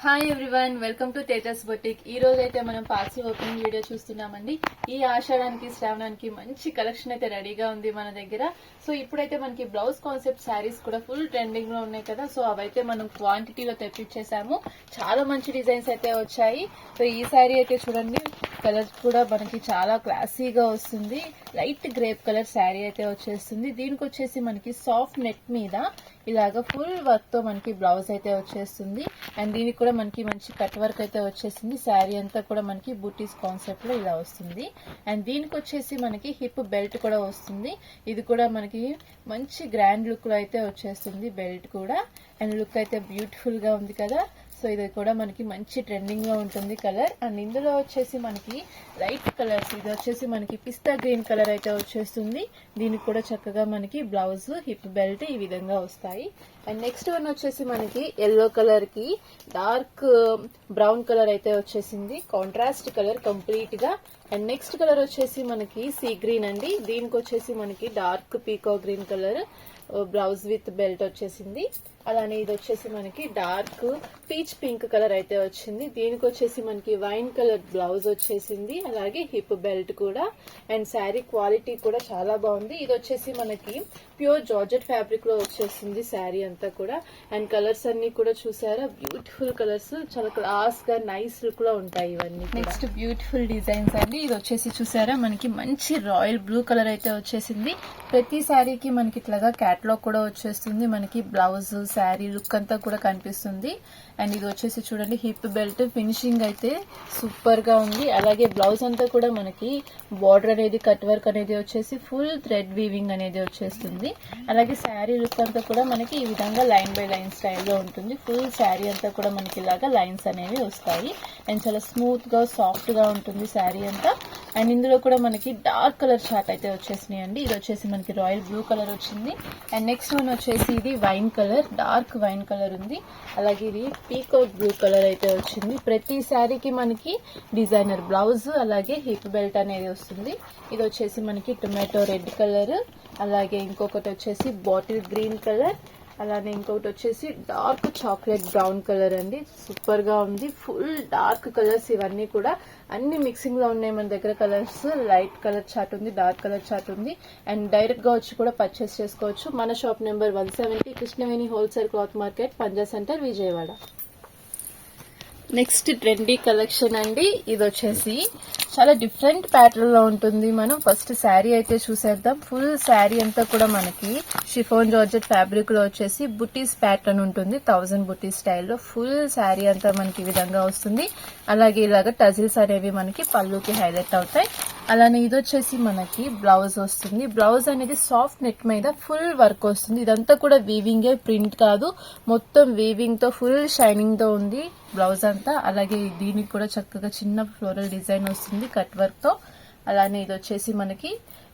Hi everyone, welcome to Tejas boutique. ఈ రోజు అయితే మనం పార్సీ ఓపెనింగ్ వీడియో చూస్తున్నామండి. ఈ ఆషాఢానికి శ్రావణానికి మంచి కలెక్షన్ అయితే రెడీగా ఉంది మన దగ్గర. సో ఇప్పుడైతే మనకి బ్లౌజ్ కాన్సెప్ట్ శారీస్ కూడా ఫుల్ ట్రెండింగ్ లో ఉన్నాయి కదా. సో అవైతే మనం క్వాంటిటీలో తెప్పించేసాము. చాలా మంచి డిజైన్స్ అయితే వచ్చాయి. సో ఈ శారీ అయితే చూడండి, కలర్ కూడా మనకి చాలా క్లాసీగా వస్తుంది. లైట్ గ్రేప్ కలర్ శారీ అయితే వచ్చేస్తుంది. దీనికి వచ్చేసి మనకి సాఫ్ట్ నెట్ మీద ఇలాగా ఫుల్ వర్క్ తో మనకి బ్లౌజ్ అయితే వచ్చేస్తుంది. అండ్ దీనికి కూడా మనకి మంచి కట్ వర్క్ అయితే వచ్చేసింది. శారీ అంతా కూడా మనకి బూటీస్ కాన్సెప్ట్ లో ఇలా వస్తుంది. అండ్ దీనికి వచ్చేసి మనకి హిప్ బెల్ట్ కూడా వస్తుంది. ఇది కూడా మనకి మంచి గ్రాండ్ లుక్ లో అయితే వచ్చేస్తుంది బెల్ట్ కూడా. అండ్ లుక్ అయితే బ్యూటిఫుల్ గా ఉంది కదా. సో ఇది కూడా మనకి మంచి ట్రెండింగ్ లో ఉంటుంది కలర్. అండ్ ఇందులో వచ్చేసి మనకి లైట్ కలర్స్, ఇది వచ్చేసి మనకి పిస్తా గ్రీన్ కలర్ అయితే వచ్చేస్తుంది. దీనికి కూడా చక్కగా మనకి బ్లౌజ్, హిప్ బెల్ట్ ఈ విధంగా వస్తాయి. అండ్ నెక్స్ట్ వన్ వచ్చేసి మనకి ఎల్లో కలర్ కి డార్క్ బ్రౌన్ కలర్ అయితే వచ్చేసింది. కాంట్రాస్ట్ కలర్ కంప్లీట్ గా. అండ్ నెక్స్ట్ కలర్ వచ్చేసి మనకి సీ గ్రీన్ అండి. దీనికి వచ్చేసి మనకి dark peacock green colour blouse with belt వచ్చేసింది. అలానే ఇది వచ్చేసి మనకి డార్క్ పీచ్ పింక్ కలర్ అయితే వచ్చింది. దీనికి వచ్చేసి మనకి వైన్ కలర్ బ్లౌజ్ వచ్చేసింది. అలాగే హిప్ బెల్ట్ కూడా. అండ్ శారీ క్వాలిటీ కూడా చాలా బాగుంది. ఇది వచ్చేసి మనకి ప్యూర్ జార్జెట్ ఫ్యాబ్రిక్ లో వచ్చేసింది శారీ అంతా కూడా. అండ్ కలర్స్ అన్ని కూడా చూసారా, బ్యూటిఫుల్ కలర్స్, చాలా క్లాస్ గా నైస్ లుక్ లో ఉంటాయి ఇవన్నీ. నెక్స్ట్ బ్యూటిఫుల్ డిజైన్స్ అండి. ఇది వచ్చేసి చూసారా, మనకి మంచి రాయల్ బ్లూ కలర్ అయితే వచ్చేసింది. ప్రతి శారీకి మనకి ఇట్లాగా క్యాట్లాగ్ కూడా వచ్చేస్తుంది. మనకి బ్లౌజ్, శారీ లుక్ అంతా కూడా కనిపిస్తుంది. అండ్ ఇది వచ్చేసి చూడండి, హిప్ బెల్ట్ ఫినిషింగ్ అయితే సూపర్ గా ఉంది. అలాగే బ్లౌజ్ అంతా కూడా మనకి బార్డర్ అనేది, కట్ వర్క్ అనేది వచ్చేసి ఫుల్ థ్రెడ్ వీవింగ్ అనేది వచ్చేస్తుంది. అలాగే శారీ లుక్ అంతా కూడా మనకి ఈ విధంగా లైన్ బై లైన్ స్టైల్లో ఉంటుంది. ఫుల్ శారీ అంతా కూడా మనకి ఇలాగా లైన్స్ అనేవి వస్తాయి. అండ్ చాలా స్మూత్ గా, సాఫ్ట్ గా ఉంటుంది శారీ అంతా. అండ్ ఇందులో కూడా మనకి డార్క్ కలర్ షార్ట్ అయితే వచ్చేసినాయి అండి. ఇది వచ్చేసి మనకి రాయల్ బ్లూ కలర్ వచ్చింది. అండ్ నెక్స్ట్ వన్ వచ్చేసి ఇది wine colour, dark wine colour ఉంది. అలాగే ఇది పీకాక్ బ్లూ కలర్ అయితే వచ్చింది. ప్రతి శారీకి మనకి డిజైనర్ బ్లౌజ్, అలాగే హిప్ బెల్ట్ అనేది వస్తుంది. ఇది వచ్చేసి మనకి టొమాటో రెడ్ కలర్, అలాగే ఇంకొకటి వచ్చేసి బాటిల్ గ్రీన్ కలర్, అలానే ఇంకొకటి వచ్చేసి డార్క్ చాక్లెట్ బ్రౌన్ కలర్ అండి. సూపర్ గా ఉంది. ఫుల్ డార్క్ కలర్స్ ఇవన్నీ కూడా అన్ని మిక్సింగ్ లో ఉన్నాయి మన దగ్గర. కలర్స్ లైట్ కలర్ చార్ట్ ఉంది, డార్క్ కలర్ చార్ట్ ఉంది. అండ్ డైరెక్ట్ గా వచ్చి కూడా పర్చేస్ చేసుకోవచ్చు. మన shop number 170, Krishnaveni wholesale cloth market, Panja centre, Vijayawada. Next trendy collection అండి. ఇది వచ్చేసి చాలా డిఫరెంట్ ప్యాటర్న్ లో ఉంటుంది. మనం ఫస్ట్ శారీ అయితే చూసేద్దాం. ఫుల్ శారీ అంతా కూడా మనకి షిఫోన్ జార్జెట్ ఫ్యాబ్రిక్ లో వచ్చేసి బుటీస్ ప్యాటర్న్ ఉంటుంది. 1000 బుటీస్ స్టైల్లో ఫుల్ శారీ అంతా మనకి ఈ విధంగా వస్తుంది. అలాగే ఇలాగ టజిల్స్ అనేవి మనకి పళ్ళుకి హైలైట్ అవుతాయి. అలానే ఇది వచ్చేసి మనకి బ్లౌజ్ వస్తుంది. బ్లౌజ్ అనేది సాఫ్ట్ నెట్ మీద ఫుల్ వర్క్ వస్తుంది. ఇదంతా కూడా వీవింగే, ప్రింట్ కాదు. మొత్తం వీవింగ్ తో ఫుల్ షైనింగ్ తో ఉంది బ్లౌజ్ అంతా. అలాగే దీనికి కూడా చక్కగా చిన్న ఫ్లోరల్ డిజైన్ వస్తుంది కట్ వర్క్ తో. అలానే ఇది వచ్చేసి మనకి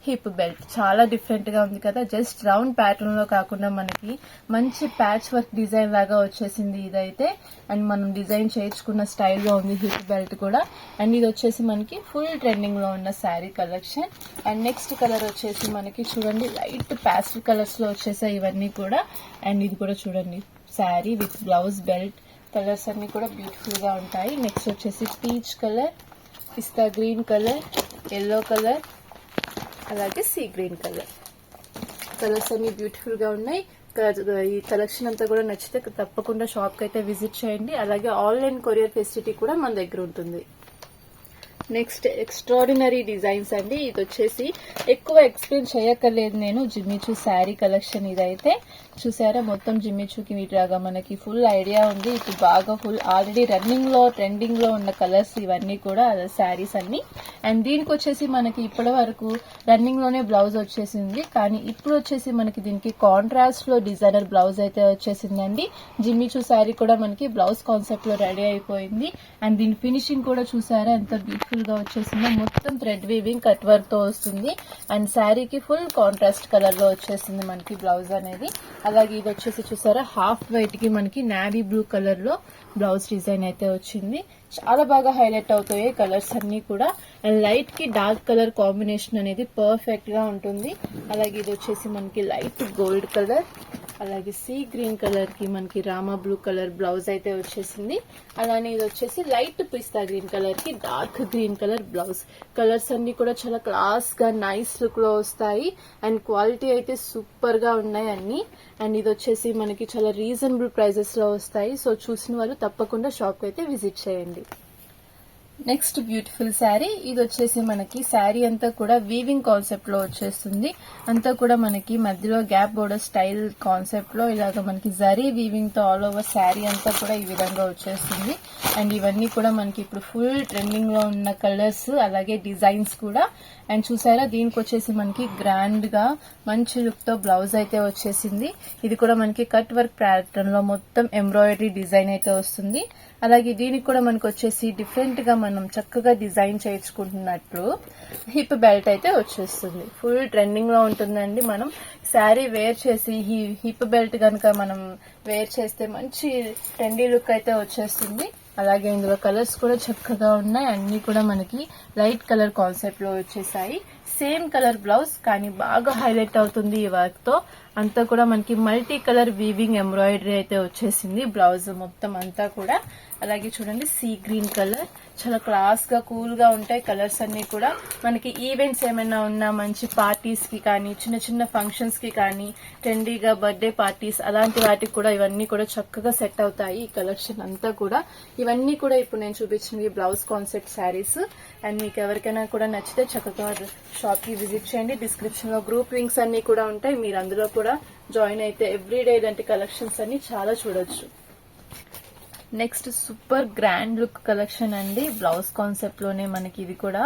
హిప్ బెల్ట్ చాలా డిఫరెంట్ గా ఉంది కదా. జస్ట్ రౌండ్ ప్యాటర్న్ లో కాకుండా మనకి మంచి ప్యాచ్ వర్క్ డిజైన్ లాగా వచ్చేసింది ఇదైతే. అండ్ మనం డిజైన్ చేయించుకున్న స్టైల్లో ఉంది హిప్ బెల్ట్ కూడా. అండ్ ఇది వచ్చేసి మనకి ఫుల్ ట్రెండింగ్ లో ఉన్న sari collection. And next colour వచ్చేసి మనకి చూడండి, లైట్ ప్యాస్టల్ కలర్స్ లో వచ్చేసాయి ఇవన్నీ కూడా. అండ్ ఇది కూడా చూడండి, sari with blouse, belt colours అన్ని కూడా బ్యూటిఫుల్ గా ఉంటాయి. నెక్స్ట్ వచ్చేసి పీచ్ కలర్, పిస్తా గ్రీన్ కలర్, ఎల్లో కలర్, అలాగే సీ గ్రీన్ కలర్. కలర్స్ అన్ని బ్యూటిఫుల్ గా ఉన్నాయి. ఈ కలెక్షన్ అంతా కూడా నచ్చితే తప్పకుండా షాప్ కి అయితే విజిట్ చేయండి. అలాగే ఆన్లైన్ కొరియర్ ఫెసిలిటీ కూడా మన దగ్గర ఉంటుంది. నెక్స్ట్ ఎక్స్ట్రాడినరీ డిజైన్స్ అండి. ఇది వచ్చేసి ఎక్కువ ఎక్స్ప్లెయిన్ చేయక్కర్లేదు నేను. జిమ్మిచూ శారీ కలెక్షన్ ఇదైతే చూసారా, మొత్తం జిమ్మిచూకి వీటిలాగా మనకి ఫుల్ ఐడియా ఉంది. ఇది బాగా ఫుల్ ఆల్రెడీ రన్నింగ్ లో, ట్రెండింగ్ లో ఉన్న కలర్స్ ఇవన్నీ కూడా శారీస్ అన్ని. అండ్ దీనికి వచ్చేసి మనకి ఇప్పటి వరకు రన్నింగ్ లోనే బ్లౌజ్ వచ్చేసింది. కానీ ఇప్పుడు వచ్చేసి మనకి దీనికి కాంట్రాస్ట్ లో డిజైనర్ బ్లౌజ్ అయితే వచ్చేసిందండి. జిమ్మిచూ శారీ కూడా మనకి బ్లౌజ్ కాన్సెప్ట్ లో రెడీ అయిపోయింది. అండ్ దీని ఫినిషింగ్ కూడా చూసారా ఎంత బ్యూటిఫుల్ గా వచ్చేసిందో. మొత్తం థ్రెడ్ వీవింగ్ కట్ వర్క్ తో వస్తుంది. అండ్ శారీకి ఫుల్ కాంట్రాస్ట్ కలర్ లో వచ్చేసింది మనకి బ్లౌజ్ అనేది. అలాగే ఇది వచ్చేసి చూసారా, హాఫ్ వైట్ కి మనకి నావీ బ్లూ కలర్ లో బ్లౌజ్ డిజైన్ అయితే వచ్చింది. చాలా బాగా హైలైట్ అవుతాయి కలర్స్ అన్ని కూడా. అండ్ లైట్ కి డార్క్ కలర్ కాంబినేషన్ అనేది పర్ఫెక్ట్ గా ఉంటుంది. అలాగే ఇది వచ్చేసి మనకి లైట్ గోల్డ్ కలర్, అలాగే సీ గ్రీన్ కలర్ కి మనకి రామా బ్లూ కలర్ బ్లౌజ్ అయితే వచ్చేసింది. అలానే ఇది వచ్చేసి లైట్ పిస్తా గ్రీన్ కలర్ కి dark green colour blouse. Colours అన్ని కూడా చాలా క్లాస్ గా నైస్ లుక్ లో వస్తాయి అండ్ క్వాలిటీ అయితే సూపర్ గా ఉన్నాయి అన్ని. అండ్ ఇది వచ్చేసి మనకి చాలా రీజనబుల్ ప్రైజెస్ లో వస్తాయి. సో చూసిన వాళ్ళు తప్పకుండా షాప్ అయితే విజిట్ చేయండి. నెక్స్ట్ బ్యూటిఫుల్ శారీ, ఇది వచ్చేసి మనకి శారీ అంతా కూడా వీవింగ్ కాన్సెప్ట్ లో వచ్చేస్తుంది. అంతా కూడా మనకి మధ్యలో గ్యాప్ బోర్డర్ స్టైల్ కాన్సెప్ట్ లో ఇలాగ మనకి జరీ వీవింగ్ తో ఆల్ ఓవర్ శారీ అంతా కూడా ఈ విధంగా వచ్చేస్తుంది. అండ్ ఇవన్నీ కూడా మనకి ఇప్పుడు ఫుల్ ట్రెండింగ్ లో ఉన్న కలర్స్ అలాగే డిజైన్స్ కూడా. అండ్ చూసారా దీనికి వచ్చేసి మనకి గ్రాండ్ గా మంచి లుక్ తో బ్లౌజ్ అయితే వచ్చేసింది. ఇది కూడా మనకి కట్ వర్క్ ప్యాటర్న్ లో మొత్తం ఎంబ్రాయిడరీ డిజైన్ అయితే వస్తుంది. అలాగే దీనికి కూడా మనకు వచ్చేసి డిఫరెంట్ గా మనం చక్కగా డిజైన్ చేయించుకుంటున్నట్లు హిప్ బెల్ట్ అయితే వచ్చేస్తుంది. ఫుల్ ట్రెండింగ్ లో ఉంటుందండి. మనం శారీ వేర్ చేసి హిప్ బెల్ట్ కనుక మనం వేర్ చేస్తే మంచి ట్రెండీ లుక్ అయితే వచ్చేస్తుంది. అలాగే ఇందులో కలర్స్ కూడా చక్కగా ఉన్నాయి. అన్ని కూడా మనకి లైట్ కలర్ కాన్సెప్ట్ లో వచ్చేసాయి. సేమ్ కలర్ బ్లౌజ్ కానీ బాగా హైలైట్ అవుతుంది ఈ వర్క్ తో. అంతా కూడా మనకి మల్టీ కలర్ వీవింగ్ ఎంబ్రాయిడరీ అయితే వచ్చేసింది బ్లౌజ్ మొత్తం అంతా కూడా. అలాగే చూడండి సీ గ్రీన్ కలర్ చాలా క్లాస్ గా కూల్ గా ఉంటాయి కలర్స్ అన్ని కూడా. మనకి ఈవెంట్స్ ఏమైనా ఉన్నా మంచి పార్టీస్ కి కానీ చిన్న చిన్న ఫంక్షన్స్ కి కానీ ట్రెండీగా బర్త్డే పార్టీస్ అలాంటి వాటికి కూడా ఇవన్నీ కూడా చక్కగా సెట్ అవుతాయి ఈ కలెక్షన్ అంతా కూడా. ఇవన్నీ కూడా ఇప్పుడు నేను చూపించినవి బ్లౌజ్ కాన్సెప్ట్ శారీస్. అండ్ మీకు ఎవరికైనా కూడా నచ్చితే చక్కగా షాప్ కి విజిట్ చేయండి. డిస్క్రిప్షన్ లో గ్రూప్ లింక్స్ అన్ని కూడా ఉంటాయి. మీరు అందులో కూడా జాయిన్ అయితే ఎవ్రీడే ఇలాంటి కలెక్షన్స్ అన్ని చాలా చూడొచ్చు. Next super grand look collection అండి బ్లౌజ్ కాన్సెప్ట్ లోనే మనకి ఇది కూడా.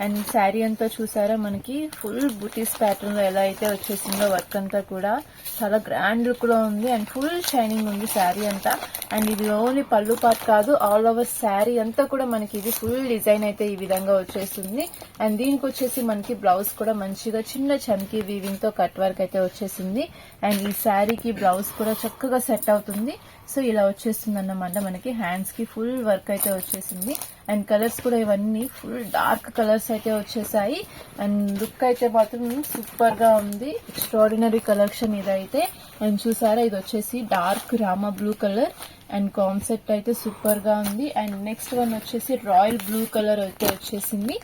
అండ్ శారీ అంతా చూసారా మనకి ఫుల్ బుటీస్ ప్యాటర్న్ లో ఎలా అయితే వచ్చేసిందో వర్క్ అంతా కూడా చాలా గ్రాండ్ లుక్ లో ఉంది. అండ్ ఫుల్ షైనింగ్ ఉంది శారీ అంతా. అండ్ ఇది ఓన్లీ పళ్ళు పార్ట్ కాదు, ఆల్ ఓవర్ శారీ అంతా కూడా మనకి ఇది ఫుల్ డిజైన్ అయితే ఈ విధంగా వచ్చేస్తుంది. అండ్ దీనికి వచ్చేసి మనకి బ్లౌజ్ కూడా మంచిగా చిన్న చమ్కీ వీవింగ్ తో కట్ వర్క్ అయితే వచ్చేసింది. అండ్ ఈ శారీకి బ్లౌజ్ కూడా చక్కగా సెట్ అవుతుంది. సో ఇలా వచ్చేస్తుంది అన్నమాట. మనకి హ్యాండ్స్ కి ఫుల్ వర్క్ అయితే వచ్చేసింది. అండ్ కలర్స్ కూడా ఇవన్నీ ఫుల్ డార్క్ కలర్స్ అయితే వచ్చేసాయి. అండ్ లుక్ అయితే మాత్రం సూపర్ గా ఉంది. ఎక్స్ట్రాడినరీ కలెక్షన్ ఇదైతే. అండ్ చూసారా ఇది వచ్చేసి dark Rama blue colour and concept అయితే సూపర్ గా ఉంది. అండ్ నెక్స్ట్ వన్ వచ్చేసి రాయల్ బ్లూ కలర్ అయితే వచ్చేసింది.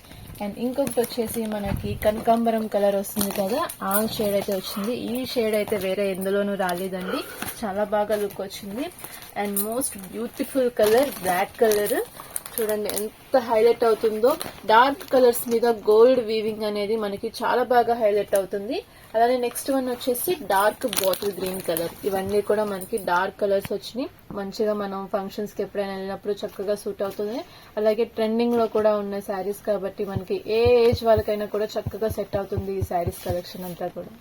అండ్ ఇంకొకటి వచ్చేసి మనకి కనకాంబరం కలర్ వస్తుంది కదా, ఆ షేడ్ అయితే వచ్చింది. ఈ షేడ్ అయితే వేరే ఎందులోనూ రాలేదండి, చాలా బాగా లుక్ వచ్చింది. And most beautiful colour black colour చూడండి ఎంత హైలైట్ అవుతుందో. డార్క్ కలర్స్ మీద గోల్డ్ వీవింగ్ అనేది మనకి చాలా బాగా హైలైట్ అవుతుంది. అలానే నెక్స్ట్ వన్ వచ్చేసి డార్క్ బాటిల్ గ్రీన్ కలర్. ఇవన్నీ కూడా మనకి డార్క్ కలర్స్ వచ్చినాయి. మంచిగా మనం ఫంక్షన్స్ కి ఎప్పుడైనా వెళ్ళినప్పుడు చక్కగా సూట్ అవుతుంది. అలాగే ట్రెండింగ్ లో కూడా ఉన్న శారీస్ కాబట్టి మనకి ఏ ఏజ్ వాళ్ళకైనా కూడా చక్కగా సెట్ అవుతుంది ఈ శారీస్ కలెక్షన్ అంతా కూడా.